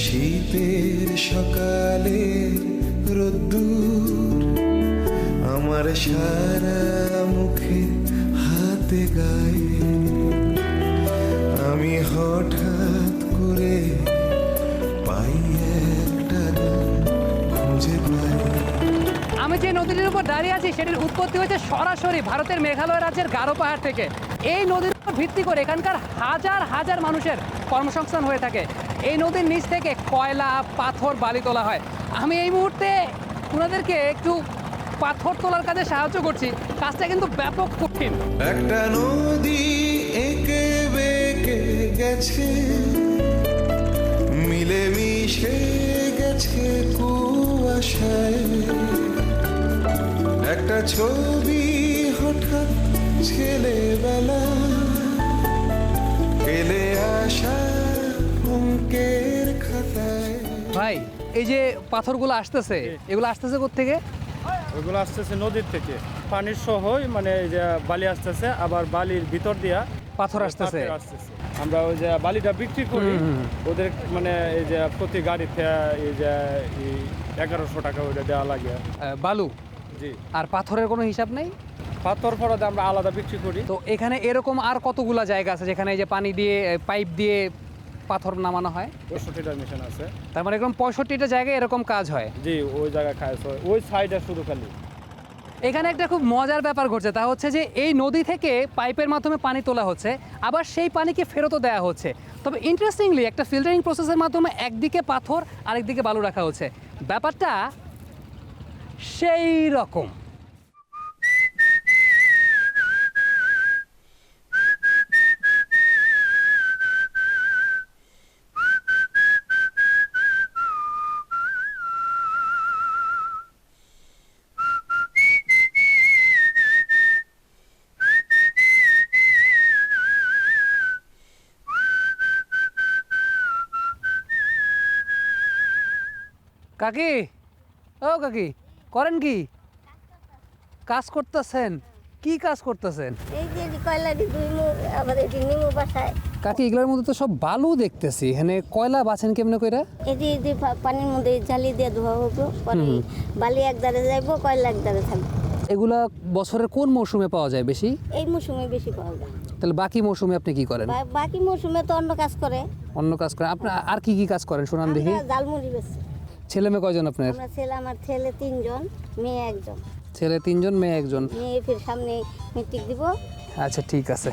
শীতের সকালে রোদ্দুর আমার সারা মুখে হাতে গায়ে, আমি হঠাৎ করে পাই একটা গান খুঁজে পাই। আমি যে নদীটির উপর দাঁড়িয়ে আছি সেটির উৎপত্তি হয়েছে সরাসরি ভারতের মেঘালয় রাজ্যের গারো পাহাড় থেকে। এই নদীর উপর ভিত্তি করে এখানকার হাজার হাজার মানুষের কর্মসংস্থান হয়ে থাকে। এই নদীর নিচ থেকে কয়লা, পাথর, বালি তোলা হয়। আমি এই মুহূর্তে ওনাদেরকে একটু পাথর তোলার কাজে সাহায্য করছি। কাজটা কিন্তু ব্যাপক কঠিন। একটা নদী এঁকে বেঁকে গেছে, মিলে মিশে গেছে কুয়াশায়, একটা ছবি হঠাৎ ছেলেবেলা ফেলে আসা অঙ্কের খাতায়। ভাই, এই যে পাথরগুলো আসতেছে, এগুলো আসতেছে কোত্থেকে? ওইগুলো আসতেছে নদীর থেকে, পানির সহই, মানে এই যে বালি আসতেছে, আবার বালির ভিতর দিয়া পাথর আসতেছে। আমরা ওই যে বালিটা বিক্রি করি ওদের, মানে এই যে প্রতি গাড়িতে এই যে 1100 টাকা ওইটা দেওয়া লাগে। বালু জি। আর পাথরের কোনো হিসাব নেই? পাথর ফরাতে আমরা আলাদা বিক্রি করি। তো এখানে এরকম আর কতগুলা জায়গা আছে যেখানে এই যে পানি দিয়ে, পাইপ দিয়ে পাথর নামানো হয়? 65টা মেশিন আছে। তার মানে এরকম 65টা জায়গায় এরকম কাজ হয়? জি, ওই জায়গায় খায় ওই সাইডে শুধু খালি। এখানে একটা খুব মজার ব্যাপার ঘটছে, তা হচ্ছে যে এই নদী থেকে পাইপের মাধ্যমে পানি তোলা হচ্ছে, আবার সেই পানিকে ফেরতও দেওয়া হচ্ছে। তবে ইন্টারেস্টিংলি একটা ফিল্টারিং প্রসেসের মাধ্যমে একদিকে পাথর আরেকদিকে বালু রাখা হচ্ছে। ব্যাপারটা সেই রকম। কাকি, ও কাকি, করেন কি? কাজ করতেছেন? কি কাজ করতেছেন? এই যে কয়লা দিবো, আবার এটি নিমু বাসায়। কাকি, এগুলোর মধ্যে তো সব বালু দেখতেছি, এখানে কয়লা বাছেন কেমনে কইরা? এই যে পানির মধ্যে জালি দিয়ে ধোয়া হবো, পরে বালি এক ধারে যাইবো, কয়লা এক ধারে থাকবে। এগুলা বছরের কোন মৌসুমে পাওয়া যায় বেশি? এই মৌসুমে বেশি পাওয়া যায়। তাহলে বাকি মৌসুমে আপনি কি করেন? বাকি মৌসুমে তো অন্য কাজ করে। অন্য কাজ করেন? আপনি আর কি কি কাজ করেন শোনান দেখি। আমরা জালমুড়ি বেচি। ছেলে মেয়ে কয়জন আপনার? আমার ছেলে 3 জন, মেয়ে 1 জন। ছেলে 3 জন, মেয়ে 1 জন। মেয়ে ফির সামনে মেট্রিক দিব। আচ্ছা, ঠিক আছে।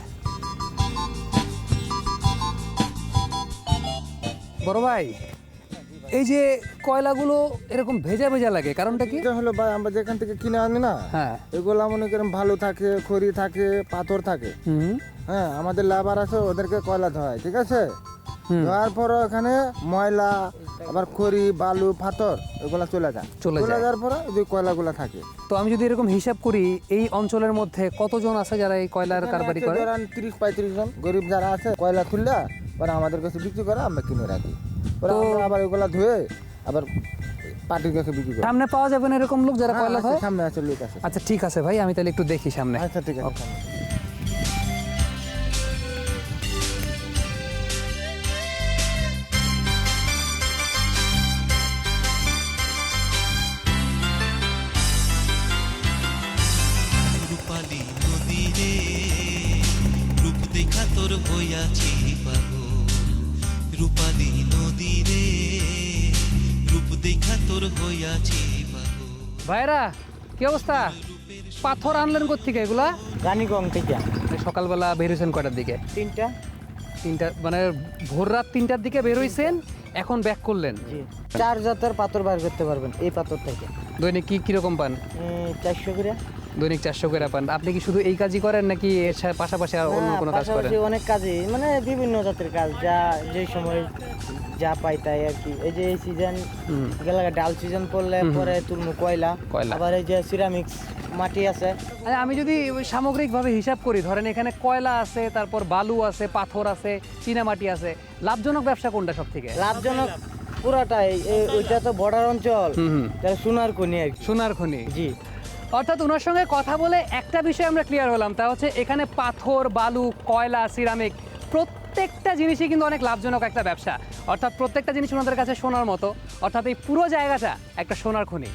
বড় ভাই, এই যে কয়লাগুলো এরকম ভেজা ভেজা লাগে, কারণটা কি? এটা হলো ভাই, আমরা যেখান থেকে কিনে আনি না, হ্যাঁ, এগুলো মনে করেন ভালো থাকে, খড়ি থাকে, পাথর থাকে। হ্যাঁ, আমাদের লেবার আছে, ওদেরকে কয়লা ধোয়, ঠিক আছে? ধোয়ার পর ওখানে ময়লা, আবার খড়ি, বালু, পাথর এগুলা চলে যায়। যাওয়ার পরে যে কয়লাগুলা থাকে। তো আমি যদি এরকম হিসাব করি, এই অঞ্চলের মধ্যে কতজন আছে যারা এই কয়লার কারবারি করে? 30-35 জন গরিব যারা আছে, কয়লা খুললে পরে আমাদের কাছে বিক্রি করে, আমরা কিনে রাখি। পরে আমরা আবার এগুলা ধুয়ে আবার পার্টির কাছে বিক্রি করি। সামনে পাওয়া যাবে না এরকম লোক যারা কয়লা ধোয়? সামনে আছে লোক আছে। আচ্ছা, ঠিক আছে ভাই, আমি তাহলে একটু দেখি সামনে। আচ্ছা, ঠিক আছে। রূপালী নদী রে, রূপ দেখা তোর হইয়াছি পাগল। রূপালী নদী রে, রূপ দেখা তোর হইয়াছি পাগল। ভাইরা, কি অবস্থা? পাথর আনলেন কোত্থেকে এগুলা? রানীগঞ্জ থেকে। সকালবেলা বের হয়েছেন কয়টার দিকে? 3টা, মানে ভোর রাত 3টার দিকে বের হয়েছেন, এখন ব্যাক করলেন? 4 জাতের পাথর বার করতে পারবেন এই পাথর থেকে। দৈনিক কিরকম পান? 400 করে। দৈনিক 400 করে পান। আপনি কি শুধু এই কাজই করেন নাকি এর পাশাপাশি আর অন্য কোনো কাজ করেন? অনেক কাজই, মানে বিভিন্ন জাতের কাজ, যা যে সময় যা পাই তাই আর কি। এই যে এই সিজন গেলে ডাল সিজন পড়লে পরে তুলমু কয়লা, আবার এই যে সিরামিক্স মাটি আছে। আমি যদি সামগ্রিকভাবে হিসাব করি, ধরেন এখানে কয়লা আছে, তারপর বালু আছে, পাথর আছে, চীনামাটি আছে, লাভজনক ব্যবসা কোনটা সব থেকে লাভজনক? পুরাটাই। ওইটা তো বর্ডার অঞ্চল, সোনার খনি আর কি। সোনার খনি। জি। অর্থাৎ ওনার সঙ্গে কথা বলে একটা বিষয় আমরা ক্লিয়ার হলাম, তা হচ্ছে এখানে পাথর, বালু, কয়লা, সিরামিক প্রত্যেকটা জিনিসই কিন্তু অনেক লাভজনক একটা ব্যবসা, অর্থাৎ প্রত্যেকটা জিনিস ওনাদের কাছে সোনার মতো, অর্থাৎ এই পুরো জায়গাটা একটা সোনার খনি।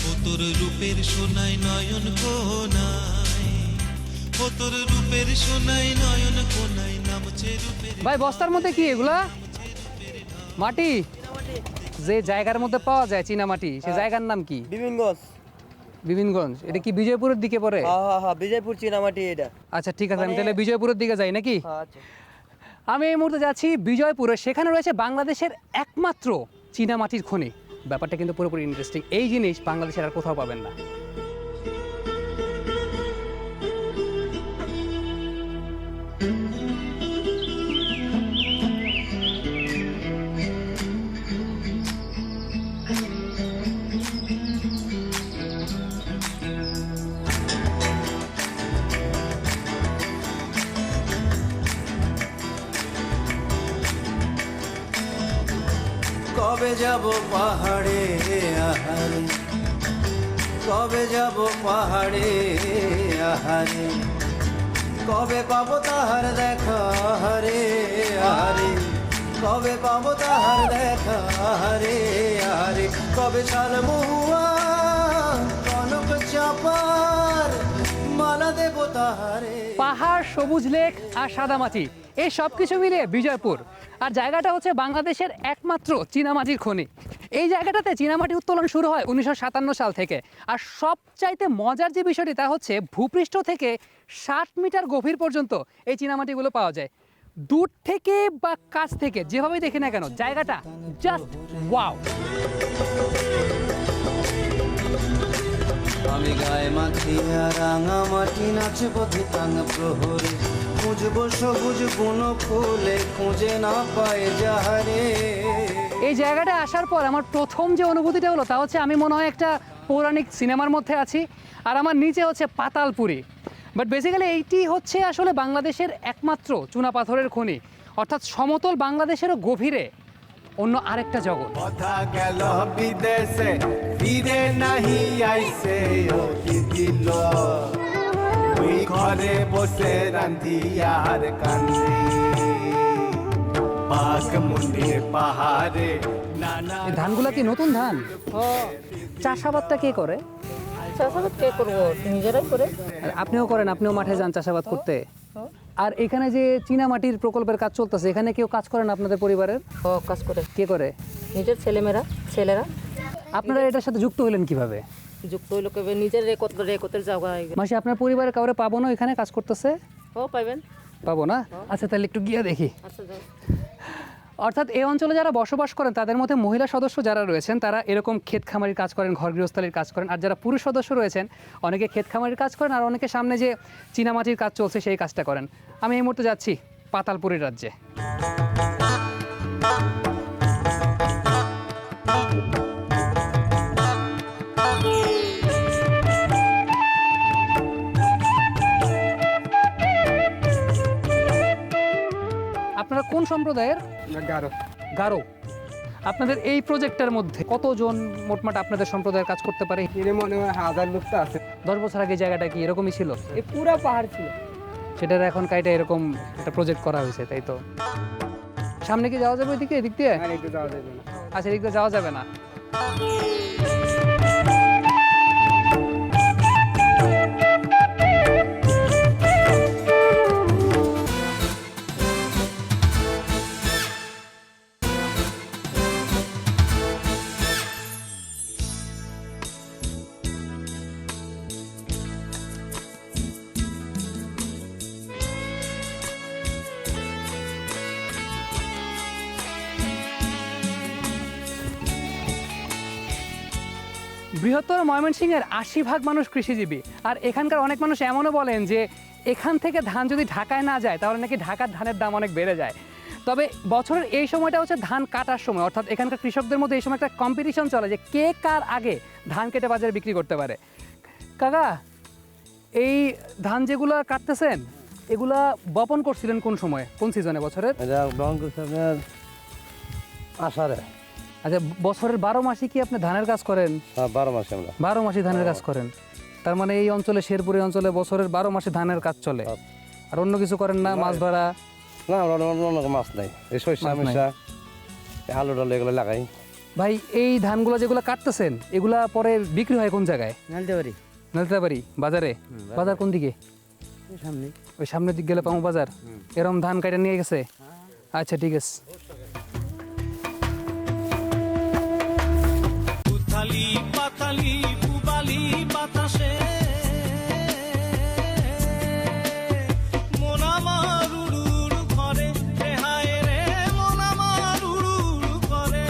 ও তোর রূপের সোনাই নয়ন কোনায়, ও তোর রূপের সোনাই নয়ন কোনায় নামছে রূপের। ভাই বস্তার মধ্যে কি এগুলা? মাটি? যে জায়গার মধ্যে পাওয়া যায় চীনা মাটি, সে জায়গার নাম কি? বিপিনগঞ্জ। বিপিনগঞ্জ। এটা কি বিজয়পুরের দিকে পড়ে? হ্যাঁ, বিজয়পুর চীনামাটি এটা। আচ্ছা ঠিক আছে, আমি তাহলে বিজয়পুরের দিকে যাই নাকি? আচ্ছা। আমি এই মুহূর্তে যাচ্ছি বিজয়পুরে, সেখানে রয়েছে বাংলাদেশের একমাত্র চীনামাটির খনি। ব্যাপারটা কিন্তু পুরোপুরি ইন্টারেস্টিং, এই জিনিস বাংলাদেশের আর কোথাও পাবেন না। কবে যাব পাহাড়ে আহারে, কবে যাব পাহাড়ে আহারে, কবে পাবো তাহার দেখা হারে আহারে, কবে পাবো তাহার দেখা হারে আহারে, কবে শাল মহুয়া কনক চাপার মালা দেব তাহারে। পাহাড়, সবুজ লেক আর সাদামাটি, এই সব কিছু মিলিয়ে বিজয়পুর। আর জায়গাটা হচ্ছে বাংলাদেশের একমাত্র চীনামাটির খনি। এই জায়গাটাতে চীনামাটি উত্তোলন শুরু হয় 1957 সাল থেকে। আর সবচাইতে মজার যে বিষয়টি তা হচ্ছে ভূপৃষ্ঠ থেকে 60 মিটার গভীর পর্যন্ত এই চীনামাটিগুলো পাওয়া যায়। দূর থেকে বা কাছ থেকে যেভাবেই দেখি না কেন, জায়গাটা জাস্ট ওয়াও। আমি গায়ে মাখিয়া রাঙা মাটি নাচে পথে টাঙ প্রহরে, খুঁজবো সবুজ কোন ফুলে খুঁজে না পায় যাহারে। এই জায়গাটা আসার পর আমার প্রথম যে অনুভূতিটা হলো তা হচ্ছে আমি মনে হয় একটা পৌরাণিক সিনেমার মধ্যে আছি, আর আমার নিচে হচ্ছে পাতালপুরি। বাট বেসিক্যালি এইটি হচ্ছে আসলে বাংলাদেশের একমাত্র চুনা পাথরের খনি, অর্থাৎ সমতল বাংলাদেশেরও গভীরে অন্য আরেকটা জগৎ। কথা গেল বিদেশে ফিরে নাহি আইসে দিল, ওই ঘরে বসে রান্ধিয়ার কান্দি পাক মুন্ডে পাহাড়ে নানা। এই ধানগুলা কি নতুন ধান? চাষাবাদটা কে করে? চাষাবাদ কে করবো? নিজেরাই করে। আর আপনিও করেন? আপনিও মাঠে যান চাষাবাদ করতে? আর এখানে যে চীনা মাটির প্রকল্পের কাজ চলতেছে, এখানে কেউ কাজ করেন আপনাদের পরিবারের? কাজ করে। কে করে? নিজের ছেলেরা। আপনারা এটার সাথে যুক্ত হলেন কিভাবে? যুক্ত হইলো কেবে নিজের রেকর্ডের জায়গায়। মাসি, আপনার পরিবারের কাউরে পাবো না এখানে কাজ করতেছে? পাইবেন। পাবো না? আচ্ছা তাহলে একটু গিয়ে দেখি। আচ্ছা যাও। অর্থাৎ এই অঞ্চলে যারা বসবাস করেন তাদের মধ্যে মহিলা সদস্য যারা রয়েছেন তারা এরকম ক্ষেত খামারির কাজ করেন, ঘর গৃহস্থালির কাজ করেন। আর যারা পুরুষ সদস্য রয়েছেন অনেকে ক্ষেত খামারির কাজ করেন, আর অনেকে সামনে যে চীনামাটির কাজ চলছে সেই কাজটা করেন। আমি এই মুহূর্তে যাচ্ছি পাতালপুরের রাজ্যে। আপনারা কোন সম্প্রদায়ের? গারো। আপনাদের এই প্রজেক্টের মধ্যে কতজন মোটমাট আপনাদের সম্প্রদায়ের কাজ করতে পারে? মনে হয় 1000 লোক তো আছে। 10 বছর আগে জায়গাটা কি এরকমই ছিল? এই পুরা পাহাড় ছিল, সেটার এখন কাইটা এরকম একটা প্রজেক্ট করা হয়েছে, তাই তো? সামনে কি যাওয়া যাবে ওইদিকে, এদিক দিয়ে? আচ্ছা, এদিক দিয়ে যাওয়া যাবে না। বৃহত্তর ময়মনসিংহের 80% মানুষ কৃষিজীবী। আর এখানকার অনেক মানুষ এমনও বলেন যে এখান থেকে ধান যদি ঢাকায় না যায় তাহলে নাকি ঢাকার ধানের দাম অনেক বেড়ে যায়। তবে বছরের এই সময়টা হচ্ছে ধান কাটার সময়, অর্থাৎ এখানকার কৃষকদের মধ্যে এই সময় একটা কম্পিটিশন চলে যে কে কার আগে ধান কেটে বাজারে বিক্রি করতে পারে। কাকা, এই ধান যেগুলো কাটতেছেন এগুলা বপন করছিলেন কোন সময়, কোন সিজনে বছরের? আষাঢ়ে। আচ্ছা, বছরের 12 মাসই কি আপনি ধানের কাজ করেন? 12 মাসে আমরা 12 মাসই ধানের কাজ করেন। তার মানে এই অঞ্চলে, শেরপুর অঞ্চলে বছরের 12 মাসে ধানের কাজ চলে, আর অন্য কিছু করেন না? মাছ ধরা? না আমরা অন্য কোনো মাছ নাই, এই সরিষা মাছ নাই। মিশা আলু টালু এগুলো লাগাই। ভাই এই ধানগুলো যেগুলো কাটতেছেন এগুলা পরে বিক্রি হয় কোন জায়গায়? নালতেবাড়ি নালতাবাড়ি বাজারে। বাজার কোন দিকে? সামনে। ওই সামনের দিক গেলে পামু বাজার। এরম ধান কাটা নিয়ে গেছে? আচ্ছা ঠিক আছে। উথালি পাতালি পুবালি বাতাসে মন আমার উড়ুড় করে রে হায় রে মন আমার উড়ুড় করে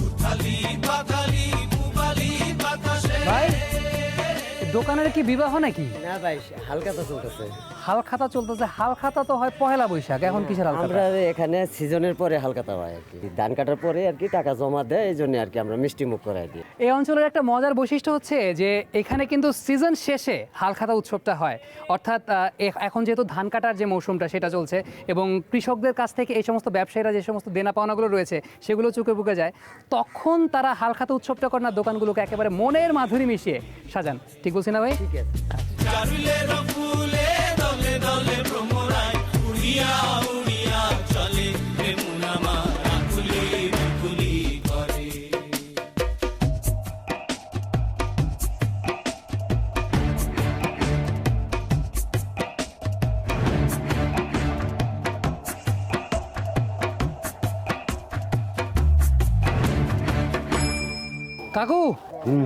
উথালি পাতালি পুবালি বাতাসে। ভাই দোকানের কি বিবাহ নাকি? না ভাই হালকাতা চলতেছে। হাল খাতা চলতেছে। হাল খাতা তো হয় পহেলা বৈশাখ, এখন কিসের হাল খাতা? আমরা এখানে সিজনের পরে হালকাতা হয় আর কি, ধান কাটার পরে আর কি টাকা জমা দেয়, এই জন্য আর কি আমরা মিষ্টি মুখ করাই দিই। এই অঞ্চলের একটা মজার বৈশিষ্ট্য হচ্ছে যে এখানে কিন্তু সিজন শেষে হালখাতা উৎসবটা হয়। অর্থাৎ এখন যেহেতু ধান কাটার যে মৌসুমটা সেটা চলছে এবং কৃষকদের কাছ থেকে এই সমস্ত ব্যবসায়ীরা যে সমস্ত দেনা পাওনাগুলো রয়েছে সেগুলো চুকে বুকে যায়, তখন তারা হালখাতা উৎসবটা করেন আর দোকানগুলোকে একেবারে মনের মাধুরী মিশিয়ে সাজান। ঠিক বলছি না ভাই? ঠিক আছে। চারুলের ফুলে দলে দলে ভ্রমরায় উড়িয়া উড়িয়া চলে রে মন আমার আকুলি বিকুলি করে। কাকু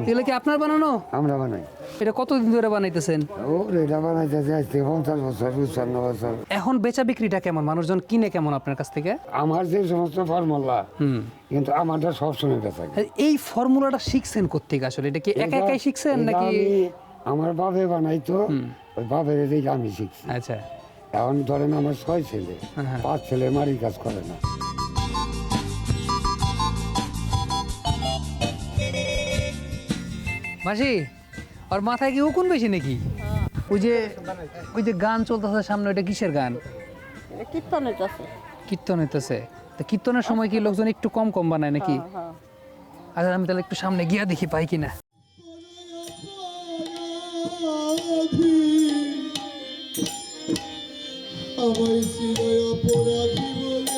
এগুলো কি আপনার বানানো? আমরা বানাই। এটা কতদিন ধরে বানাইতেছেন? ও এটা বানাইতেছে আজ থেকে 50 বছর 55 বছর। এখন বেচা বিক্রিটা কেমন? মানুষজন কিনে কেমন আপনার কাছ থেকে? আমার যে সমস্ত ফর্মুলা কিন্তু আমারটা সবসময় বেচা যায়। এই ফর্মুলাটা শিখছেন কোত্থেকে আসলে? এটা কি একা একাই শিখছেন এটা নাকি? আমার বাপে বানাইতো, ওই বাপের দেখে আমি শিখছি। আচ্ছা এখন ধরেন আমার 6 ছেলে, 5 ছেলে মারি কাজ করে না। মাসি আর মাথায় কি উকুন বেশি নাকি? ওই যে গান চলতেছে সামনে, ওইটা কিসের গান? কীর্তন হইতেছে। কীর্তন হইতেছে। তা কীর্তনের সময় কি লোকজন একটু কম কম বানায় নাকি? আচ্ছা আমি তাহলে একটু সামনে গিয়া দেখি পাই কিনা। আমার চিরায় অপরাধী বলে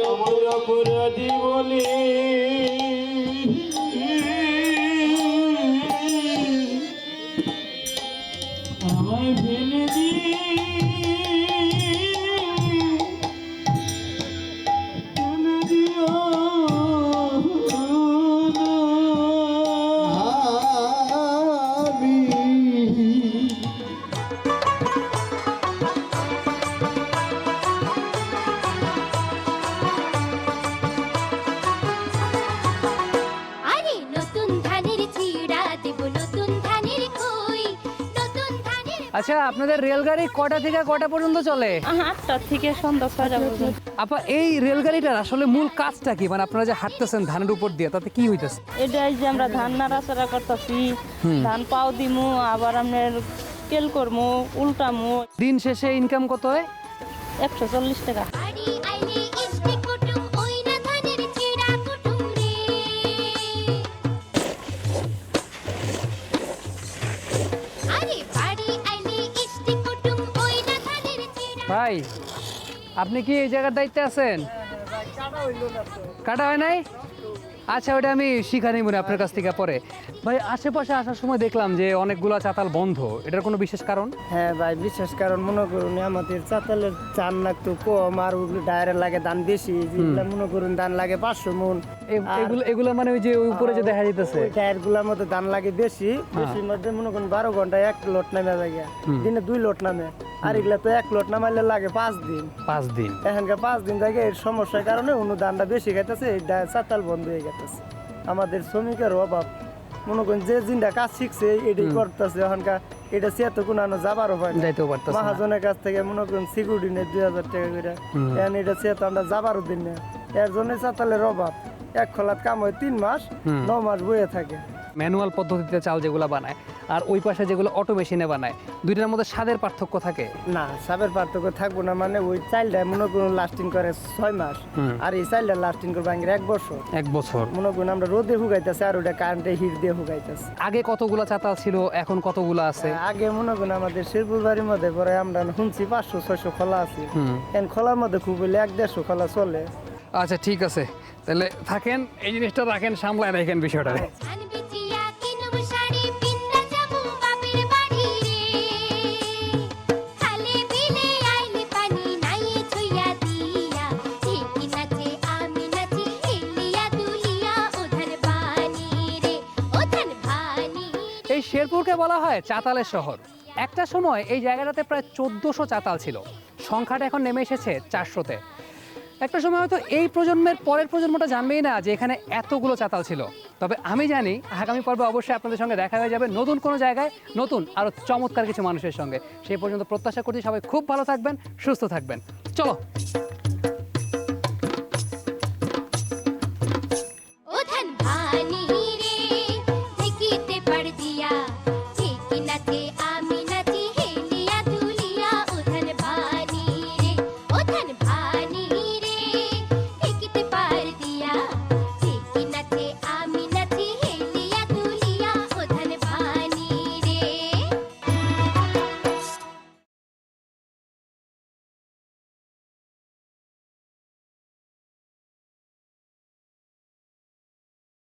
আমার অপরাধী বলে আমায় ফেলে আরে নতুন ধানের চিড়া দেব নতুন ধানের কই নতুন ধানের। আচ্ছা আপনাদের রেলগাড়ি কটা থেকে কটা পর্যন্ত চলে? 8টা থেকে সন্ধ্যা 6টা পর্যন্ত। আপা এই রেলগাড়িটার আসলে মূল কাজটা কি? মানে আপনারা যে হাঁটতেছেন ধানের উপর দিয়ে, তাতে কি হইতেছে? এটাই যে আমরা ধান নাড়াচাড়া করতেছি, ধান পাও দিমু, আবার আমরা তেল করমু, উল্টামু। দিন শেষে ইনকাম কত হয়? 140 টাকা। বাড়ি আইলে ইষ্টি কুটুম ওই না ধানের চিড়া কুটুম রে। আরে বাড়ি আইলে ইষ্টি কুটুম ওই না ধানের চিড়া। ভাই আপনি কি এই জায়গার দায়িত্বে আছেন? কাটা হয় নাই? আচ্ছা ওটা আমি শিখা নিব না আপনার কাছ থেকে পরে। ভাই আশেপাশে আসার সময় দেখলাম যে অনেকগুলো চাতাল বন্ধ, এটার কোনো বিশেষ কারণ? হ্যাঁ ভাই বিশেষ কারণ মনে করুন আমাদের চাতালের চান লাগতো কম, আর ডায়ের লাগে ধান বেশি, যেগুলা মনে করুন ধান লাগে 500 মন। এগুলো মানে ওই যে উপরে যে দেখা যাইতেছে টায়ার গুলার মধ্যে ধান লাগে বেশি, বেশির মধ্যে মনে করুন 12 ঘন্টায় 1 লোট নামে যায়, দিনে 2 লোট নামে। আর এগুলা তো 1 লোট নামাইলে লাগে 5 দিন। 5 দিন এখানকার 5 দিন থেকে এর সমস্যার কারণে ধানটা বেশি খাইতেছে, এই চাতাল বন্ধ হয়ে গেছে। আমাদের শ্রমিকের অভাব, মনে করেন যে জিনটা কাজ শিখছে এটাই করতেছে, এখানকার এটা সে তো কোনো যাবার হয় না। মহাজনের কাছ থেকে মনে করেন সিকিউরিটি নেই 2000 টাকা করে, এখন এটা সে তো আমরা যাবারও দিন না। এর জন্য চাতালের অভাব। 1 খোলাত কাম হয় 3 মাস, 9 মাস বয়ে থাকে। ম্যানুয়াল পদ্ধতিতে চাল যেগুলো বানায় আর ওই পাশে যেগুলো অটো মেশিনে বানায়, দুইটার মধ্যে স্বাদের পার্থক্য থাকে? না, সাবের পার্থক্য থাকবো না, মানে ওই চাইলটা মনে করুন লাস্টিং করে 6 মাস, আর এই চাইলটা লাস্টিং করবে আগে 1 বছর। 1 বছর মনে করুন আমরা রোদে হুগাইতেছে আর ওটা কারেন্টে হিট দিয়ে হুগাইতেছে। আগে কতগুলো চাতাল ছিল, এখন কতগুলো আছে? আগে মনে করুন আমাদের শেরপুর বাড়ির মধ্যে পরে আমরা শুনছি 500-600 খোলা আছে, এখন খোলার মধ্যে খুব হলে 1-150 খোলা চলে। আচ্ছা ঠিক আছে, তাহলে থাকেন, এই জিনিসটা রাখেন, সামলায় রাখেন বিষয়টা। ধান বিচিয়া কিনুম শাড়ি পিন্না যাবো বাপের বাড়ি রে খালে বিলে আইলে পানি নাই ছুঁয়া দিয়া ঠিকই নাচে আমি নাচি হিলিয়া দুলিয়া ওধান ভানি রে ওধান ভানি। এই শেরপুরকে বলা হয় চাতালের শহর। একটা সময় এই জায়গাটাতে প্রায় 1400 চাতাল ছিল, সংখ্যাটা এখন নেমে এসেছে 400-তে। একটা সময় হয়তো এই প্রজন্মের পরের প্রজন্মটা জানবেই না যে এখানে এতগুলো চাতাল ছিল। তবে আমি জানি আগামী পর্বে অবশ্যই আপনাদের সঙ্গে দেখা হয়ে যাবে নতুন কোনো জায়গায়, নতুন আরও চমৎকার কিছু মানুষের সঙ্গে। সেই পর্যন্ত প্রত্যাশা করছি সবাই খুব ভালো থাকবেন, সুস্থ থাকবেন। চলো।